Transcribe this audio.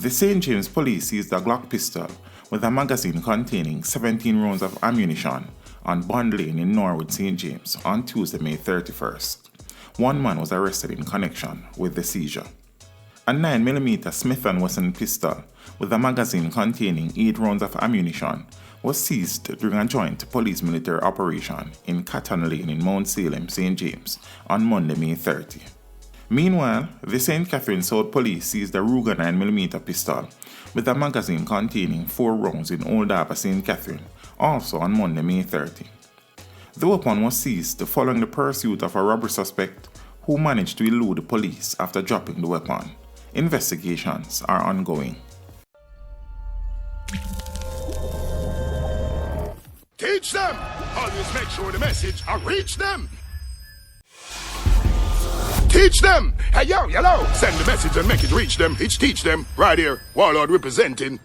The St. James police seized a Glock pistol with a magazine containing 17 rounds of ammunition on Bond Lane in Norwood, St. James on Tuesday, May 31st. One man was arrested in connection with the seizure. A 9mm Smith & Wesson pistol with a magazine containing 8 rounds of ammunition was seized during a joint police-military operation in Catton Lane in Mount Salem, St. James on Monday, May 30. Meanwhile, the St. Catherine South Police seized a Ruger 9mm pistol with a magazine containing 4 rounds in Old Harbour, St. Catherine, also on Monday, May 30. The weapon was seized following the pursuit of a robbery suspect who managed to elude the police after dropping the weapon. Investigations are ongoing. Teach them! Always make sure the message will reach them! Teach them! Hey yo, hello! Send the message and make it reach them. It's teach them. Right here, Warlord representing.